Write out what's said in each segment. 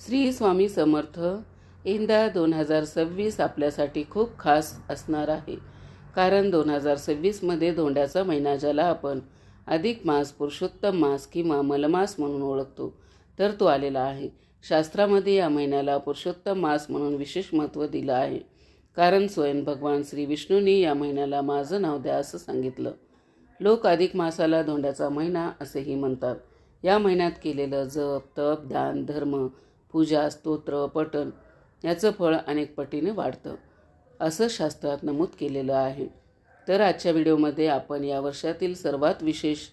श्री स्वामी समर्थ. यंदा 2026 आपल्यासाठी खूप खास असणार आहे. कारण 2026मध्ये धोंड्याचा महिना, ज्याला आपण अधिक मास, पुरुषोत्तम मास किंवा मलमास म्हणून ओळखतो, तर तो आलेला आहे. शास्त्रामध्ये या महिन्याला पुरुषोत्तम मास म्हणून विशेष महत्त्व दिलं आहे. कारण स्वयं भगवान श्री विष्णूंनी या महिन्याला माझं नाव द्या असं सांगितलं. लोक अधिक मासाला धोंड्याचा महिना असेही म्हणतात. या महिन्यात केलेलं जप, तप, दान, धर्म, पूजा, स्तोत्र, पठण याचं फळ अनेक पटीने वाढतं, असं शास्त्रात नमूद केलेलं आहे. तर आजच्या व्हिडिओमध्ये आपण या वर्षातील सर्वात विशेष,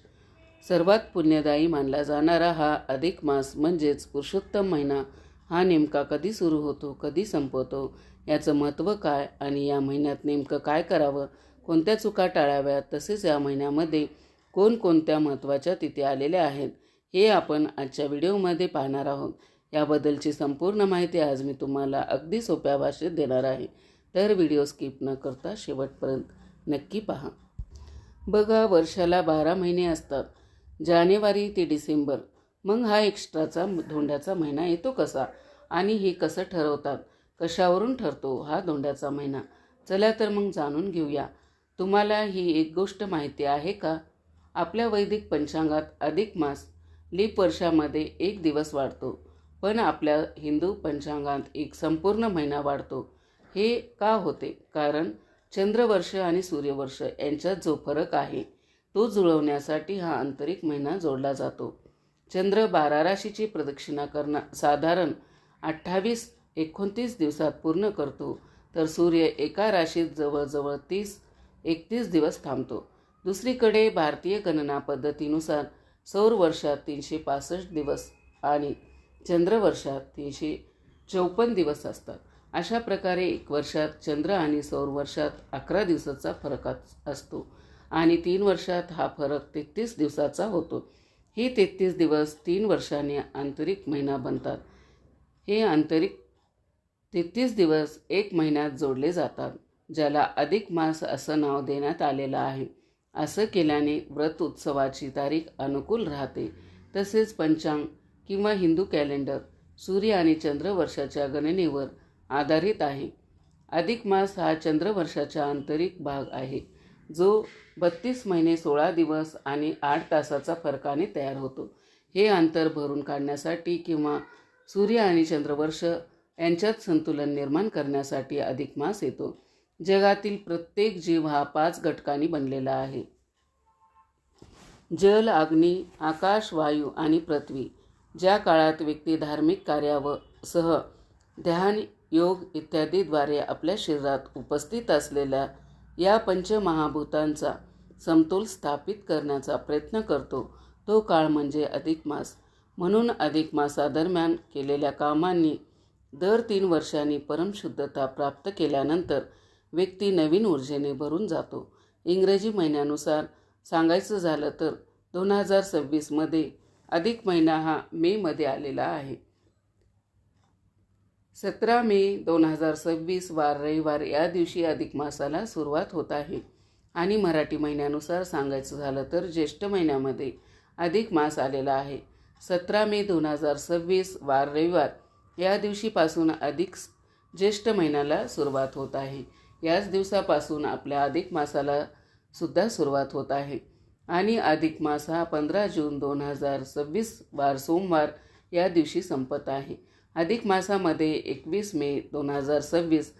सर्वात पुण्यदायी मानला जाणारा हा अधिक मास म्हणजेच पुरुषोत्तम महिना हा नेमका कधी सुरू होतो, कधी संपवतो, याचं महत्त्व काय आणि या महिन्यात नेमकं काय करावं, कोणत्या चुका टाळाव्यात, तसेच या महिन्यामध्ये कोणकोणत्या महत्त्वाच्या तिथी आलेल्या आहेत, हे आपण आजच्या व्हिडिओमध्ये पाहणार आहोत. याबद्दलची संपूर्ण माहिती आज मी तुम्हाला अगदी सोप्या भाषेत देणार आहे. तर व्हिडिओ स्किप न करता शेवटपर्यंत नक्की पहा. बघा, वर्षाला 12 महिने असतात, जानेवारी ते डिसेंबर. मग हा एक्स्ट्राचा धोंड्याचा महिना येतो कसा आणि हे कसं ठरवतात, कशावरून ठरतो हा धोंड्याचा महिना? चला तर मग जाणून घेऊया. तुम्हाला ही एक गोष्ट माहिती आहे का? आपल्या वैदिक पंचांगात अधिक मास लीप वर्षामध्ये एक दिवस वाढतो, पण आपल्या हिंदू पंचांगात एक संपूर्ण महिना वाढतो. हे का होते? कारण चंद्रवर्ष आणि सूर्यवर्ष यांच्यात जो फरक आहे तो जुळवण्यासाठी हा आंतरिक महिना जोडला जातो. चंद्र 12 राशीची प्रदक्षिणा साधारण 28-29 दिवसात पूर्ण करतो, तर सूर्य एका राशीत जवळजवळ 30-31 दिवस थांबतो. दुसरीकडे भारतीय गणना पद्धतीनुसार सौर वर्षात 365 दिवस आणि चंद्रवर्षात 354 दिवस असतात. अशा प्रकारे एक वर्षात चंद्र आणि सौर वर्षात 11 दिवसाचा फरक असतो आणि 3 वर्षात हा फरक 33 दिवसाचा होतो. हे 33 दिवस 3 वर्षांनी आंतरिक महिना बनतात. हे आंतरिक 33 दिवस एक महिन्यात जोडले जातात, ज्याला अधिक मास असं नाव देण्यात आलेलं आहे. असं केल्याने व्रत उत्सवाची तारीख अनुकूल राहते. तसेच पंचांग किंवा हिंदू कॅलेंडर सूर्य आणि चंद्रवर्षाच्या गणनेवर आधारित आहे. अधिक मास हा चंद्रवर्षाचा आंतरिक भाग आहे, जो 32 महिने 16 दिवस आणि 8 तासाचा फरकाने तयार होतो. हे अंतर भरून काढण्यासाठी किंवा सूर्य आणि चंद्रवर्ष यांच्यात संतुलन निर्माण करण्यासाठी अधिक मास येतो. जगातील प्रत्येक जीव हा 5 घटकांनी बनलेला आहे: जल, अग्नी, आकाश, वायू आणि पृथ्वी. ज्या काळात व्यक्ती धार्मिक कार्यासह ध्यान, योग इत्यादीद्वारे आपल्या शरीरात उपस्थित असलेल्या या पंचमहाभूतांचा समतोल स्थापित करण्याचा प्रयत्न करतो, तो काळ म्हणजे अधिक मास. म्हणून अधिक मासादरम्यान केलेल्या कामांनी दर 3 वर्षांनी परमशुद्धता प्राप्त केल्यानंतर व्यक्ती नवीन ऊर्जेने भरून जातो. इंग्रजी महिन्यानुसार सांगायचं झालं तर 2026मध्ये अधिक महिना हा मेमध्ये आलेला आहे. 17 मे 2026 वार रविवार या दिवशी अधिक मासाला सुरुवात होत आहे. आणि मराठी महिन्यानुसार सांगायचं झालं तर ज्येष्ठ महिन्यामध्ये अधिक मास आलेला आहे. 17 मे 2026 वार रविवार या दिवशीपासून अधिक ज्येष्ठ महिन्याला सुरुवात होत आहे. याच दिवसापासून आपल्या अधिक मासाला सुद्धा सुरुवात होत आहे. आणि अधिक मास हा 15 जून 2026 वार सोमवार या दिवशी संपत आहे. अधिक मासामध्ये 21 मे 2026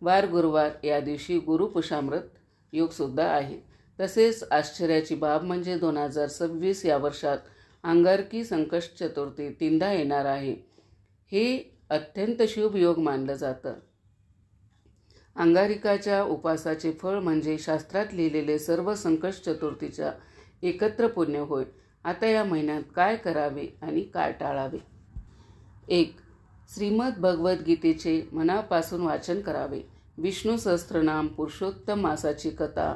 वार गुरुवार या दिवशी गुरुपुषामृत योगसुद्धा आहे. तसेच आश्चर्याची बाब म्हणजे 2026 या वर्षात अंगारकी संकष्ट चतुर्थी 3दा येणार आहे. हे अत्यंत शुभ योग मानलं जातं. अंगारिकाच्या उपासाचे फळ म्हणजे शास्त्रात लिहिलेले सर्व संकष्ट चतुर्थीच्या एकत्र पुण्य होय. आता या महिन्यात काय करावे आणि काय टाळावे? 1. श्रीमद भगवद्गीतेचे मनापासून वाचन करावे. विष्णू सहस्त्रनाम, पुरुषोत्तम मासाची कथा,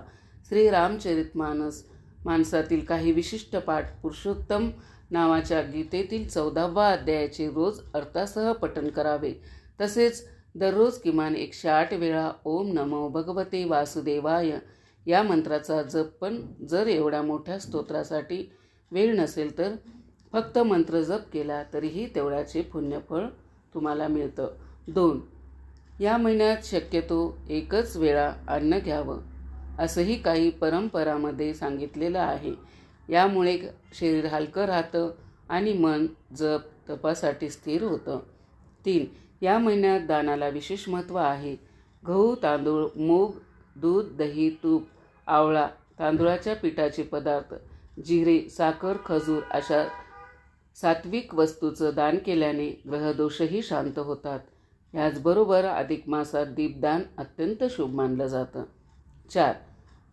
श्री रामचरितमानस मानसातील काही विशिष्ट पाठ, पुरुषोत्तम नावाच्या गीतेतील 14व्या अध्यायाचे रोज अर्थासह पठण करावे. तसेच दररोज किमान 108 वेळा ओम नमो भगवते वासुदेवाय या मंत्राचा जप. पण जर एवढ्या मोठ्या स्तोत्रासाठी वेळ नसेल तर फक्त मंत्र जप केला तरीही तेवढ्याचे पुण्यफळ तुम्हाला मिळतं. 2. या महिन्यात शक्यतो एकच वेळा अन्न घ्यावं असंही काही परंपरामध्ये सांगितलेलं आहे. यामुळे शरीर हलकं राहतं आणि मन जप तपासाठी स्थिर होतं. 3. या महिन्यात दानाला विशेष महत्त्व आहे. गहू, तांदूळ, मूग, दूध, दही, तूप, आवळा, तांदूळाच्या पिठाचे पदार्थ, जिरे, साखर, खजूर अशा सात्विक वस्तूचं दान केल्याने ग्रहदोषही शांत होतात. याचबरोबर अधिक मासात दीपदान अत्यंत शुभ मानलं जातं. 4.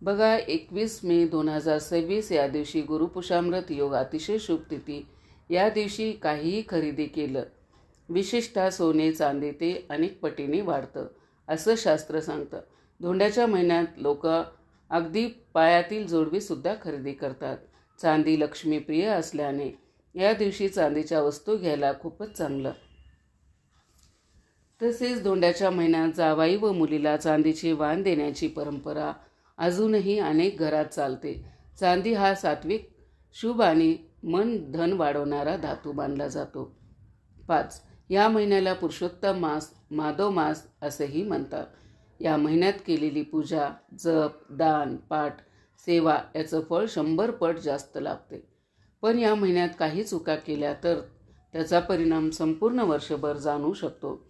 बघा, 21 मे 2026 या दिवशी गुरुपुषामृत योग, अतिशय शुभ तिथी. या दिवशी काहीही खरेदी केलं, विशेषतः सोने चांदी, ते अनेक पटीने वाढतं असं शास्त्र सांगतं. धोंड्याच्या महिन्यात लोक अगदी पायातील जोडवीसुद्धा खरेदी करतात. चांदी लक्ष्मीप्रिय असल्याने या दिवशी चांदीच्या वस्तू घ्यायला खूपच चांगलं. तसेच धोंड्याच्या महिन्यात जावाई व मुलीला चांदीचे वाण देण्याची परंपरा अजूनही अनेक घरात चालते. चांदी हा सात्विक, शुभ आणि मन धन वाढवणारा धातू मानला जातो. 5. या महिन्याला पुरुषोत्तम मास, माधव मास असेही म्हणतात. या महिन्यात केलेली पूजा, जप, दान, पाठ, सेवा याचं फळ 100 पट जास्त लाभते. पण या महिन्यात काही चुका केल्या तर त्याचा परिणाम संपूर्ण वर्षभर जाणवू शकतो.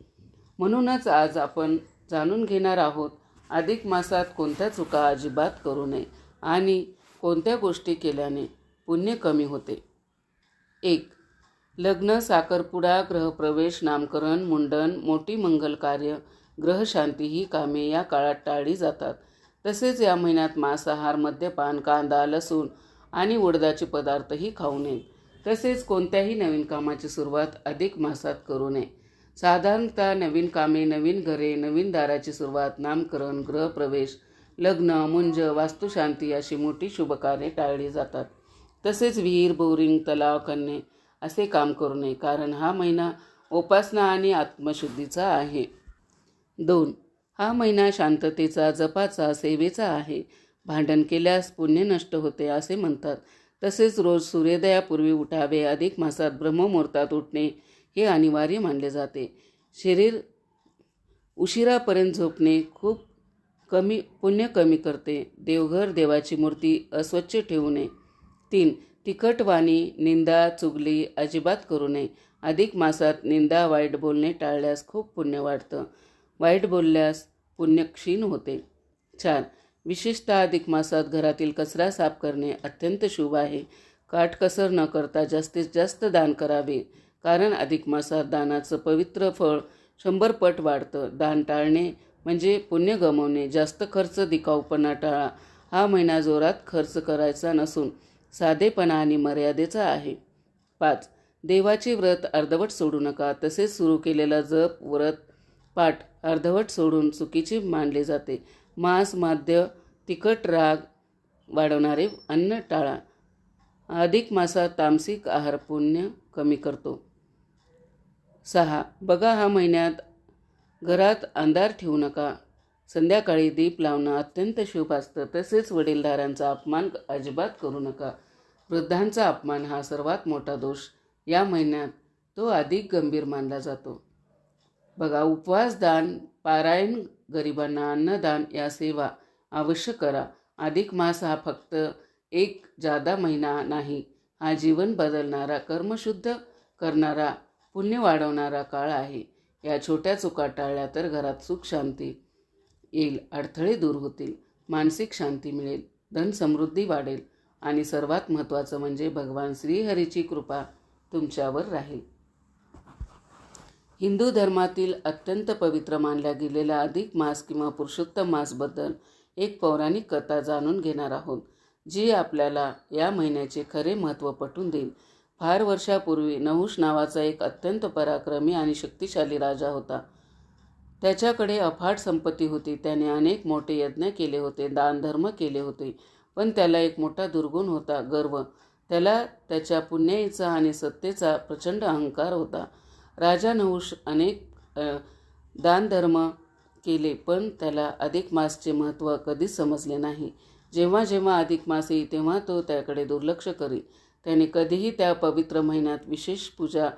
म्हणूनच आज आपण जाणून घेणार आहोत अधिक मासात कोणत्या चुका अजिबात करू नये आणि कोणत्या गोष्टी केल्याने पुण्य कमी होते. 1. लग्न, साखरपुडा, गृहप्रवेश, नामकरण, मुंडन, मोठी मंगल कार्य, ग्रहशांती ही कामे या काळात टाळली जातात. तसेच या महिन्यात मांसाहार, मद्यपान, कांदा, लसूण आणि उडदाचे पदार्थही खाऊ नये. तसेच कोणत्याही नवीन कामाची सुरुवात अधिक मासात करू नये. साधारणतः नवीन कामे, नवीन घरे, नवीन दाराची सुरुवात, नामकरण, गृहप्रवेश, लग्न, मुंज, वास्तुशांती अशी मोठी शुभकार्ये टाळली जातात. तसेच विहीर, बोरिंग, तलाव खणणे असे काम करू नये, कारण हा महिना उपासना आणि आत्मशुद्धीचा आहे. 2. हा महिना शांततेचा, जपाचा, सेवेचा आहे. भांडण केल्यास पुण्य नष्ट होते असे म्हणतात. तसेच रोज सूर्योदयापूर्वी उठावे. अधिक मासात ब्रह्ममुहूर्तात उठणे हे अनिवार्य मानले जाते. शरीर उशिरापर्यंत झोपणे खूप पुण्य कमी करते. देवघर, देवाची मूर्ती अस्वच्छ ठेवू नये. 3. तिखट वाणी, निंदा, चुगली अजिबात करू नये. अधिक मासात निंदा, वाईट बोलणे टाळल्यास खूप पुण्य वाढतं. वाईट बोलल्यास पुण्य क्षीण होते. 4. विशेषतः अधिक मासात घरातील कचरा साफ करणे अत्यंत शुभ आहे. काटकसर न करता जास्तीत जास्त दान करावे, कारण अधिक मासात दानाचं पवित्र फळ 100 पट वाढतं. दान टाळणे म्हणजे पुण्य गमावणे. जास्त खर्च, दिखाऊपणा टाळा. हा महिना जोरात खर्च करायचा नसून साधेपणा आणि मर्यादेचा आहे. 5. देवाचे व्रत अर्धवट सोडू नका. तसेच सुरू केलेला जप, व्रत, पाठ अर्धवट सोडून चुकीचे मानले जाते. मांस, मद्य, तिखट, राग वाढवणारे अन्न टाळा. अधिक मासात तामसिक आहार पुण्य कमी करतो. 6. बघा, हा महिन्यात घरात अंधार ठेवू नका. संध्याकाळी दीप लावणं अत्यंत शुभ असतं. तसेच वडीलधाऱ्यांचा अपमान अजिबात करू नका. वृद्धांचा अपमान हा सर्वात मोठा दोष या महिन्यात, तो अधिक गंभीर मानला जातो. बघा, उपवास, दान, पारायण, गरिबांना अन्नदान या सेवा अवश्य करा. अधिक मास हा फक्त एक जादा महिना नाही, हा जीवन बदलणारा, कर्मशुद्ध करणारा, पुण्य वाढवणारा काळ आहे. या छोट्या चुका टाळल्या तर घरात सुख शांती येईल, अडथळे दूर होतील, मानसिक शांती मिळेल, धन समृद्धी वाढेल आणि सर्वात महत्त्वाचं म्हणजे भगवान श्रीहरीची कृपा तुमच्यावर राहील. हिंदू धर्मातील अत्यंत पवित्र मानल्या गेलेल्या अधिक मास किंवा पुरुषोत्तम मासबद्दल एक पौराणिक कथा जाणून घेणार आहोत, जी आपल्याला या महिन्याचे खरे महत्त्व पटवून देईल. फार वर्षापूर्वी नहुष नावाचा एक अत्यंत पराक्रमी आणि शक्तिशाली राजा होता. त्याच्याकडे अफाट संपत्ती होती. त्याने अनेक मोठे यज्ञ केले होते, दानधर्म केले होते. पण त्याला एक मोठा दुर्गुण होता, गर्व. त्याला त्याच्या पुण्याईचा आणि सत्तेचा प्रचंड अहंकार होता. राजा नहुष अनेक दानधर्म केले, पण त्याला अधिक मासचे महत्त्व कधीच समजले नाही. जेव्हा जेव्हा अधिक मास येई तेव्हा तो त्याकडे दुर्लक्ष करी. त्याने कधीही त्या पवित्र महिन्यात विशेष पूजा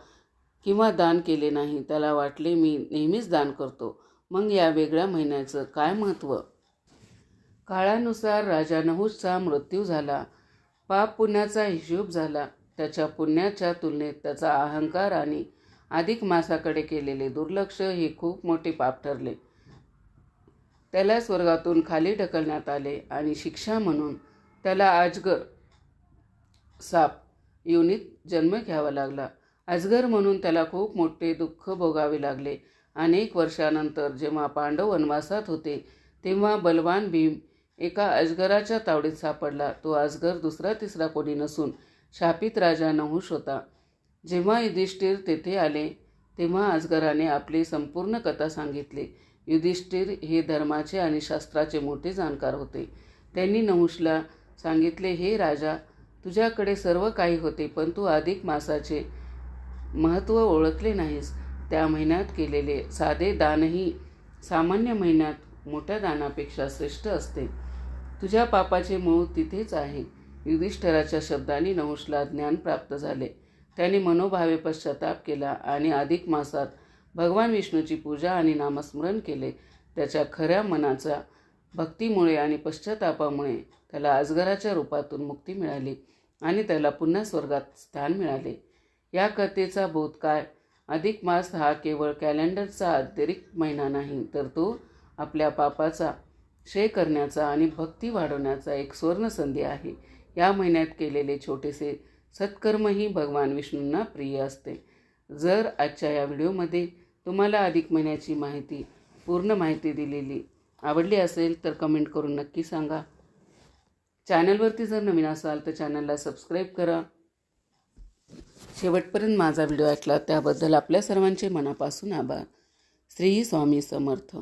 किंवा दान केले नाही. त्याला वाटले मी नेहमीच दान करतो, मग या वेगळ्या महिन्याचं काय महत्त्व? काळानुसार राजा नहुषचा मृत्यू झाला. पाप पुण्याचा हिशोब झाला. त्याच्या पुण्याच्या तुलनेत त्याचा अहंकार आणि अधिक मासाकडे केलेले दुर्लक्ष हे खूप मोठे पाप ठरले. त्याला स्वर्गातून खाली ढकलण्यात आले आणि शिक्षा म्हणून त्याला अजगर साप योनीत जन्म घ्यावा लागला. अजगर म्हणून त्याला खूप मोठे दुःख भोगावे लागले. अनेक वर्षानंतर जेव्हा पांडव वनवासात होते तेव्हा बलवान भीम एका अजगराच्या तावडीत सापडला. तो अजगर दुसरा तिसरा कोणी नसून शापित राजा नहुष होता. जेव्हा युधिष्ठिर तेथे आले तेव्हा अजगराने आपली संपूर्ण कथा सांगितली. युधिष्ठिर हे धर्माचे आणि शास्त्राचे मोठे जाणकार होते. त्यांनी नहुषला सांगितले, हे राजा, तुझ्याकडे सर्व काही होते, पण तू अधिक मासाचे महत्त्व ओळखले नाहीस. त्या महिन्यात केलेले साधे दानही सामान्य महिन्यात मोठ्या दानापेक्षा श्रेष्ठ असते. तुझ्या पापाचे मूळ तिथेच आहे. युधिष्ठिराच्या शब्दांनी नहुषला ज्ञान प्राप्त झाले. त्याने मनोभावे पश्चाताप केला आणि अधिक मासात भगवान विष्णूची पूजा आणि नामस्मरण केले. त्याच्या खऱ्या मनाच्या भक्तीमुळे आणि पश्चातापामुळे त्याला अजगराच्या रूपातून मुक्ती मिळाली आणि त्याला पुन्हा स्वर्गात स्थान मिळाले. या कथेचा बोध काय? अधिक मास हा केवळ कॅलेंडरचा अतिरिक्त महिना नाही, तर तो आपल्या पापाचा क्षय करण्याचा आणि भक्ती वाढवण्याचा एक सुवर्णसंधी आहे. या महिन्यात केलेले छोटेसे सत्कर्मही भगवान विष्णूंना प्रिय असते. जर आजच्या या व्हिडिओमध्ये तुम्हाला अधिक महिन्याची पूर्ण माहिती दिलेली आवडली असेल तर कमेंट करून नक्की सांगा. चॅनलवरती जर नवीन असाल तर चॅनलला सबस्क्राईब करा. शेवटपर्यंत माझा व्हिडिओ ऐकला त्याबद्दल आपल्या सर्वांचे मनापासून आभार. श्री स्वामी समर्थ.